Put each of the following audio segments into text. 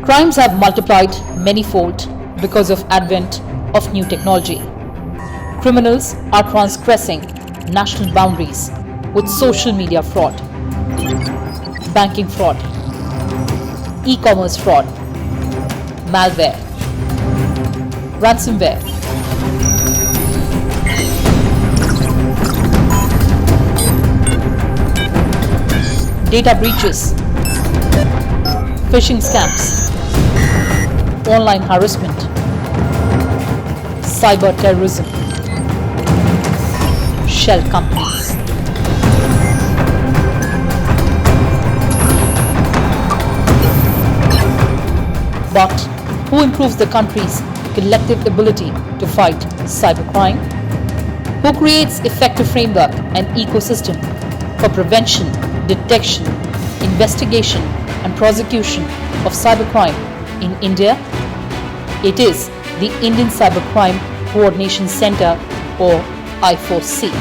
Crimes have multiplied manyfold because of advent of new technology. Criminals are transgressing national boundaries with social media fraud, banking fraud, e-commerce fraud, malware, ransomware, data breaches, phishing scams, online harassment, cyber terrorism, shell companies. But who improves the country's collective ability to fight cybercrime? Who creates effective framework and ecosystem for prevention, detection, investigation and prosecution of cybercrime in India? It is the Indian Cybercrime Coordination Centre, or I4C.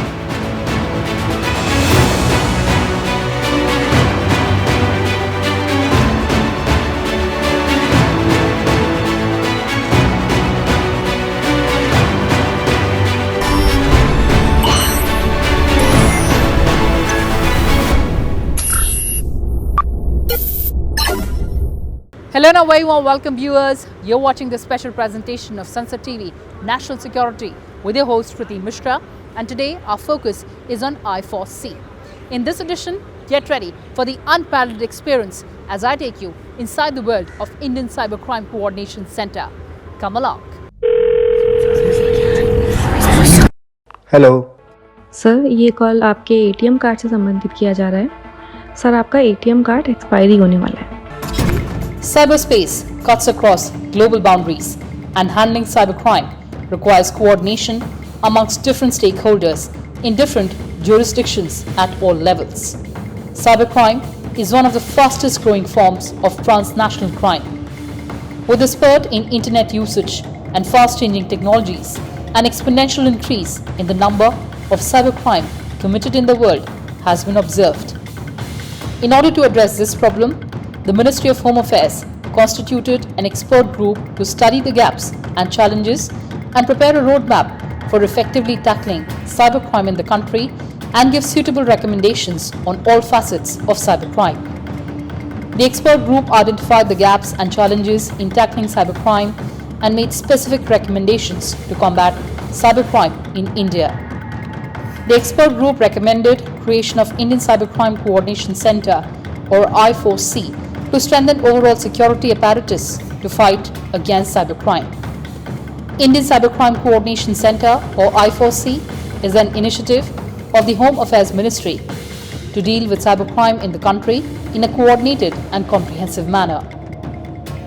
Hello and a very warm welcome viewers. You're watching the special presentation of Sansad TV National Security with your host Kriti Mishra, and today our focus is on I4C. In this edition, get ready for the unparalleled experience as I take you inside the world of Indian Cybercrime Coordination Centre. Come along. Hello sir, ये call आपके ATM card से संबंधित किया जा रहा है। Sir, आपका ATM card expiry होने वाला है। Cyberspace cuts across global boundaries, and handling cybercrime requires coordination amongst different stakeholders in different jurisdictions at all levels. Cybercrime is one of the fastest growing forms of transnational crime. With the spurt in internet usage and fast changing technologies, an exponential increase in the number of cybercrime committed in the world has been observed. In order to address this problem, the Ministry of Home Affairs constituted an expert group to study the gaps and challenges and prepare a roadmap for effectively tackling cybercrime in the country and give suitable recommendations on all facets of cybercrime. The expert group identified the gaps and challenges in tackling cybercrime and made specific recommendations to combat cybercrime in India. The expert group recommended creation of Indian Cybercrime Coordination Centre, or I4C, to strengthen overall security apparatus to fight against cybercrime. Indian Cybercrime Coordination Centre, or I4C, is an initiative of the Home Affairs Ministry to deal with cybercrime in the country in a coordinated and comprehensive manner.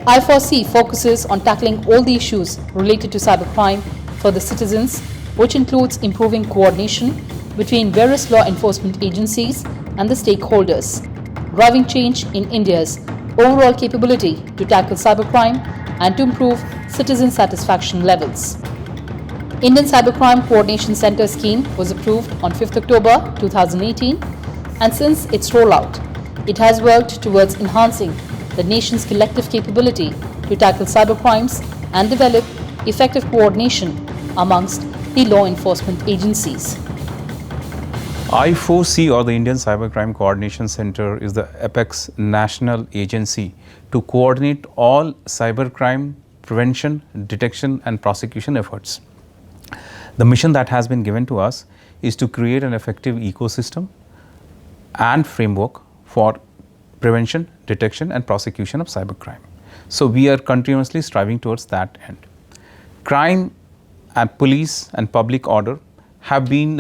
I4C focuses on tackling all the issues related to cybercrime for the citizens, which includes improving coordination between various law enforcement agencies and the stakeholders, driving change in India's overall capability to tackle cybercrime and to improve citizen satisfaction levels. Indian Cybercrime Coordination Centre scheme was approved on 5th October 2018, and since its rollout, it has worked towards enhancing the nation's collective capability to tackle cybercrimes and develop effective coordination amongst the law enforcement agencies. I4C, or the Indian Cybercrime Coordination Centre, is the apex national agency to coordinate all cybercrime prevention, detection and prosecution efforts. The mission that has been given to us is to create an effective ecosystem and framework for prevention, detection and prosecution of cybercrime. So we are continuously striving towards that end. Crime and police and public order have been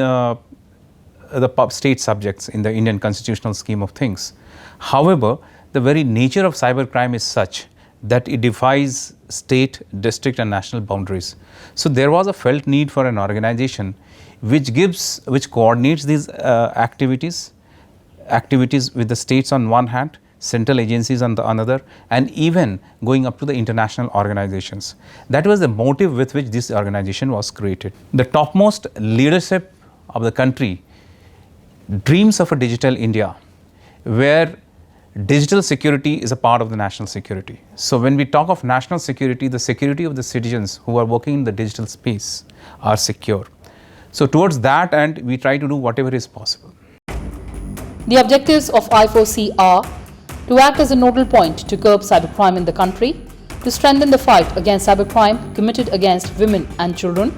the state subjects in the Indian constitutional scheme of things. However, the very nature of cybercrime is such that it defies state, district and national boundaries. So there was a felt need for an organization which coordinates these activities with the states on one hand, central agencies on the another, and even going up to the international organizations. That was the motive with which this organization was created. The topmost leadership of the country dreams of a digital India where digital security is a part of the national security. So when we talk of national security, the security of the citizens who are working in the digital space are secure. So towards that end, we try to do whatever is possible. The objectives of I4C are to act as a nodal point to curb cybercrime in the country, to strengthen the fight against cybercrime committed against women and children,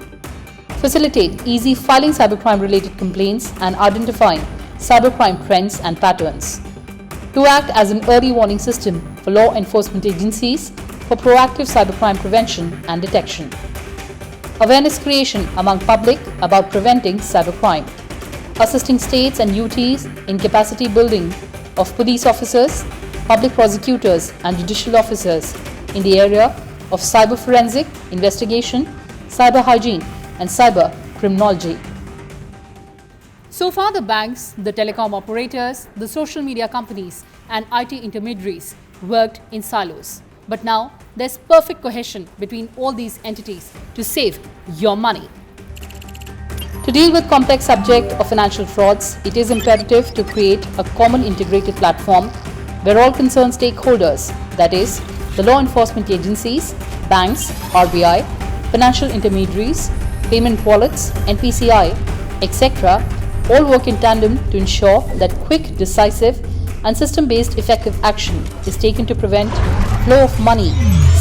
facilitate easy filing cybercrime-related complaints and identifying cybercrime trends and patterns, to act as an early warning system for law enforcement agencies for proactive cybercrime prevention and detection, awareness creation among public about preventing cybercrime, assisting states and UTs in capacity building of police officers, public prosecutors and judicial officers in the area of cyber forensic investigation, cyber hygiene and cyber criminology. So far, the banks, the telecom operators, the social media companies and IT intermediaries worked in silos. But now, there's perfect cohesion between all these entities to save your money. To deal with complex subject of financial frauds, it is imperative to create a common integrated platform where all concerned stakeholders, that is, the law enforcement agencies, banks, RBI, financial intermediaries, payment wallets, NPCI, etc., all work in tandem to ensure that quick, decisive and system-based effective action is taken to prevent flow of money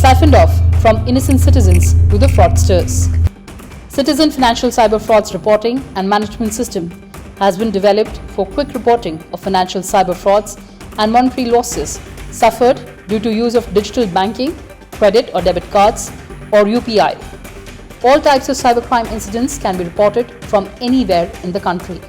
siphoned off from innocent citizens to the fraudsters. Citizen Financial Cyber Frauds Reporting and Management System has been developed for quick reporting of financial cyber frauds and monetary losses suffered due to use of digital banking, credit or debit cards or UPI. All types of cybercrime incidents can be reported from anywhere in the country.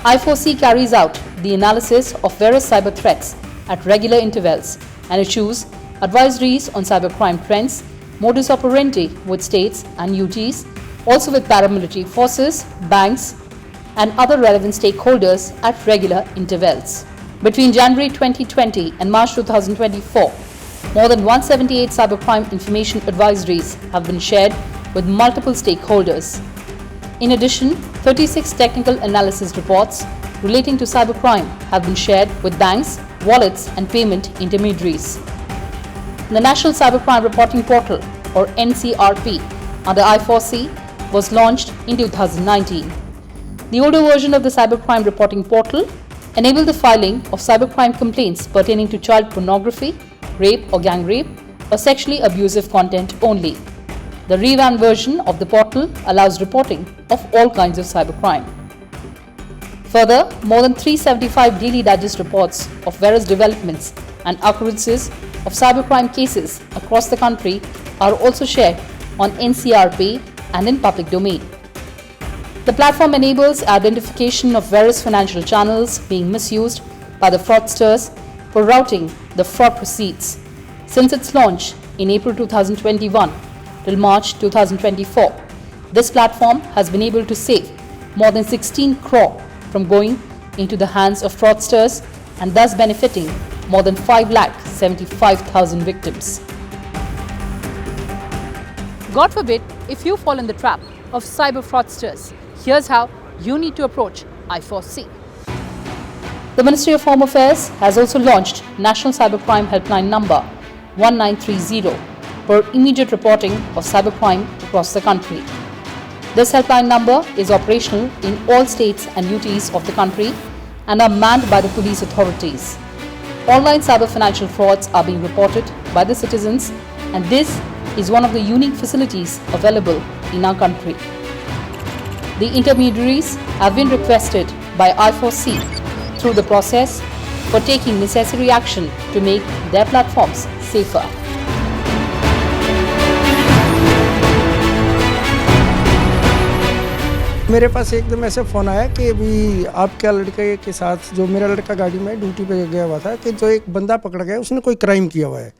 I4C carries out the analysis of various cyber threats at regular intervals and issues advisories on cybercrime trends, modus operandi with states and UTs, also with paramilitary forces, banks and other relevant stakeholders at regular intervals. Between January 2020 and March 2024, more than 178 cybercrime information advisories have been shared with multiple stakeholders. In addition, 36 technical analysis reports relating to cybercrime have been shared with banks, wallets and payment intermediaries. The National Cybercrime Reporting Portal or NCRP under I4C was launched in 2019. The older version of the Cybercrime Reporting Portal enabled the filing of cybercrime complaints pertaining to child pornography, rape or gang rape or sexually abusive content only. The revamped version of the portal allows reporting of all kinds of cybercrime. Further, more than 375 daily digest reports of various developments and occurrences of cybercrime cases across the country are also shared on NCRP and in public domain. The platform enables identification of various financial channels being misused by the fraudsters for routing the fraud proceeds. Since its launch in April 2021 till March 2024, this platform has been able to save more than 16 crore from going into the hands of fraudsters and thus benefiting more than 5,75,000 victims. God forbid if you fall in the trap of cyber fraudsters. Here's how you need to approach I4C. The Ministry of Home Affairs has also launched National Cybercrime Helpline number 1930 for immediate reporting of cybercrime across the country. This helpline number is operational in all states and UTs of the country and are manned by the police authorities. Online cyber financial frauds are being reported by the citizens, and this is one of the unique facilities available in our country. The intermediaries have been requested by I4C through the process for taking necessary action to make their platforms safer. मेरे पास एकदम ऐसे phone आया कि अभी आपके लड़के के साथ, जो मेरा लड़का गाड़ी में ड्यूटी पे गया हुआ था, कि जो एक बंदा पकड़ा गया उसने कोई क्राइम किया हुआ है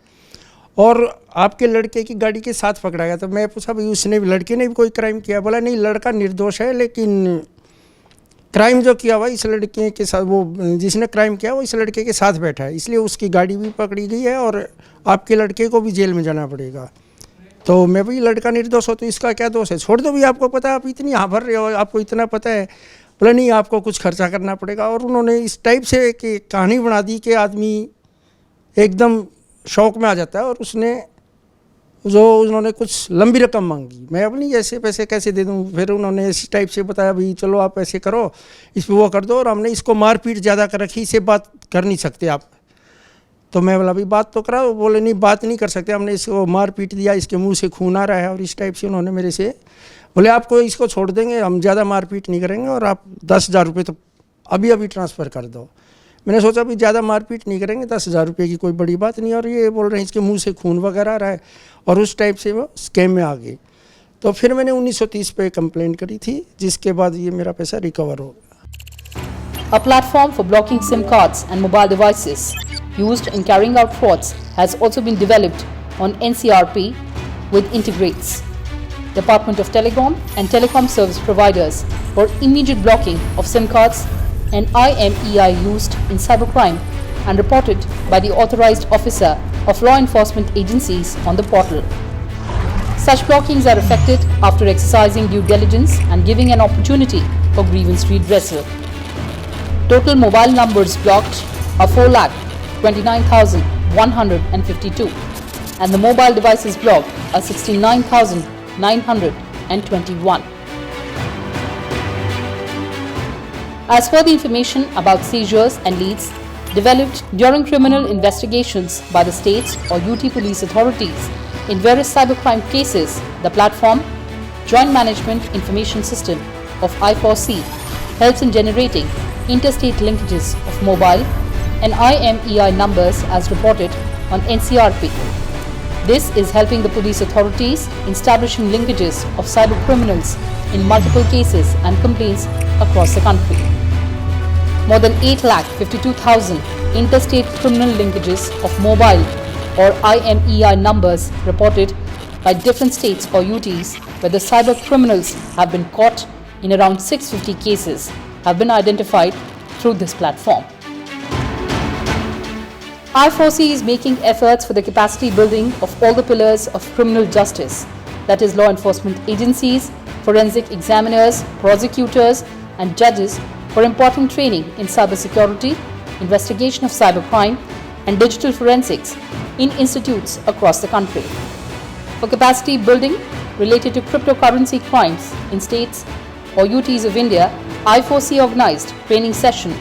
और आपके लड़के की गाड़ी के साथ पकड़ा गया। तो मैं पूछा भाई उसने लड़के ने भी कोई क्राइम किया? बोला नहीं, लड़का निर्दोष है, लेकिन क्राइम जो किया हुआ इस लड़के के साथ, वो जिसने क्राइम किया वो इस लड़के के साथ बैठा है, इसलिए उसकी गाड़ी भी पकड़ी गई है और आपके लड़के को भी जेल में जाना पड़ेगा। तो मैं भाई लड़का निर्दोष हो तो इसका क्या दोष है? छोड़ दो भी, आपको पता है, आप इतनी हाँ भर रहे हो, आपको इतना पता है, बोला नहीं आपको कुछ खर्चा करना पड़ेगा। और उन्होंने इस टाइप से कि कहानी बना दी कि आदमी एकदम शौक में आ जाता है। और उन्होंने कुछ लंबी रकम मांगी, मैं अब नहीं ऐसे पैसे कैसे दे दूं। फिर उन्होंने इस टाइप से बताया भाई चलो आप ऐसे करो, इस पर वो कर दो। और हमने इसको मारपीट ज़्यादा कर रखी, इससे बात कर नहीं सकते आप। तो मैं बोला भाई बात तो करा, बोले नहीं बात नहीं कर सकते, हमने इसको मार पीट दिया, इसके मुंह से खून आ रहा है। और इस टाइप से उन्होंने मेरे से बोले आपको इसको छोड़ देंगे, हम ज़्यादा मारपीट नहीं करेंगे और आप 10,000 रुपये तो अभी अभी ट्रांसफ़र कर दो। मैंने सोचा भी ज़्यादा मारपीट नहीं करेंगे, 10,000 रुपये की कोई बड़ी बात नहीं। और ये बोल रहे हैं इसके मुंह से खून वगैरह आ रहा है, और उस टाइप से वो स्कैम में आ गए। तो फिर मैंने 1930 पे कंप्लेंट करी थी, जिसके बाद ये मेरा पैसा रिकवर हो गया। A platform for blocking SIM cards and mobile devices used in carrying out frauds has also been developed on NCRP with Integrates, Department of Telecom and Telecom Service Providers, for immediate blocking of SIM cards and IMEI used in cybercrime and reported by the authorized officer of law enforcement agencies on the portal. Such blockings are effected after exercising due diligence and giving an opportunity for grievance redressal. Total mobile numbers blocked are 4,29,152 and the mobile devices blocked are 69,921. As per the information about seizures and leads developed during criminal investigations by the states or UT police authorities in various cybercrime cases, the platform Joint Management Information System of I4C helps in generating interstate linkages of mobile and IMEI numbers as reported on NCRP. This is helping the police authorities in establishing linkages of cyber criminals in multiple cases and complaints across the country. More than 8,52,000 interstate criminal linkages of mobile or IMEI numbers reported by different states or UTs where the cyber criminals have been caught in around 650 cases have been identified through this platform. I4C is making efforts for the capacity building of all the pillars of criminal justice, that is law enforcement agencies, forensic examiners, prosecutors and judges, for important training in cybersecurity, investigation of cybercrime and digital forensics in institutes across the country. For capacity building related to cryptocurrency crimes in states or UTs of India, I4C organized training session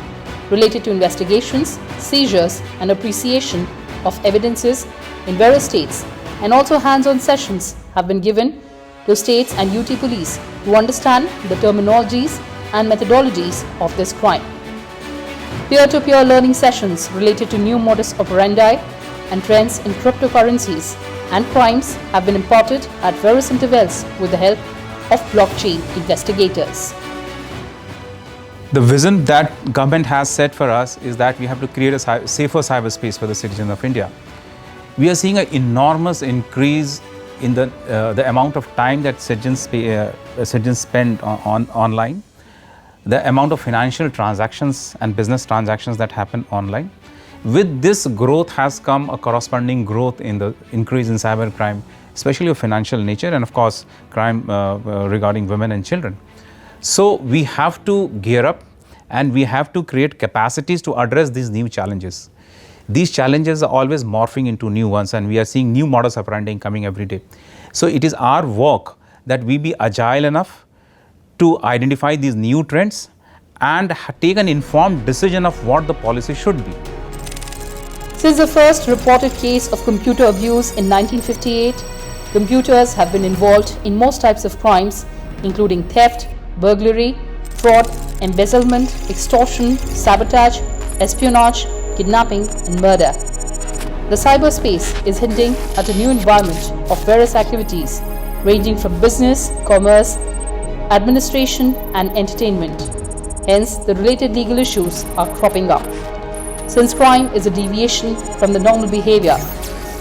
related to investigations, seizures and appreciation of evidences in various states, and also hands-on sessions have been given to states and UT police to understand the terminologies and methodologies of this crime. Peer-to-peer learning sessions related to new modus operandi and trends in cryptocurrencies and crimes have been imparted at various intervals with the help of blockchain investigators. The vision that government has set for us is that we have to create a safer cyberspace for the citizens of India. We are seeing an enormous increase in the amount of time that citizens spend online, the amount of financial transactions and business transactions that happen online. With this growth has come a corresponding growth in the increase in cybercrime, especially of financial nature, and of course crime regarding women and children. So we have to gear up and we have to create capacities to address these new challenges. These challenges are always morphing into new ones, and we are seeing new modus operandi coming every day. So it is our work that we be agile enough to identify these new trends and take an informed decision of what the policy should be. Since the first reported case of computer abuse in 1958, computers have been involved in most types of crimes, including theft, burglary, fraud, embezzlement, extortion, sabotage, espionage, kidnapping and murder. The cyberspace is hinting at a new environment of various activities ranging from business, commerce, administration and entertainment. Hence, the related legal issues are cropping up. Since crime is a deviation from the normal behavior,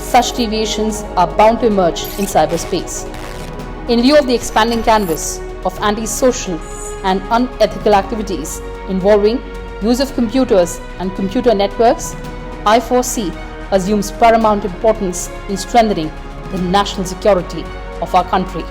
such deviations are bound to emerge in cyberspace. In view of the expanding canvas of antisocial and unethical activities involving use of computers and computer networks, I4C assumes paramount importance in strengthening the national security of our country.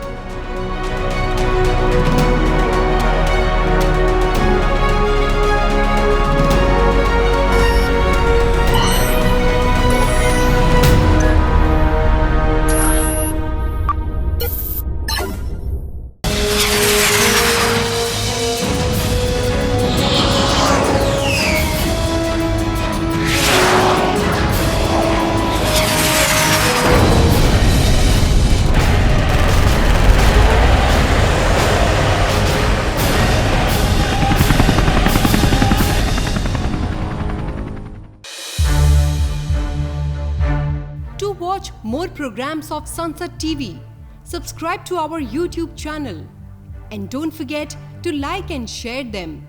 watch more programs of Sansad TV, subscribe to our YouTube channel and don't forget to like and share them.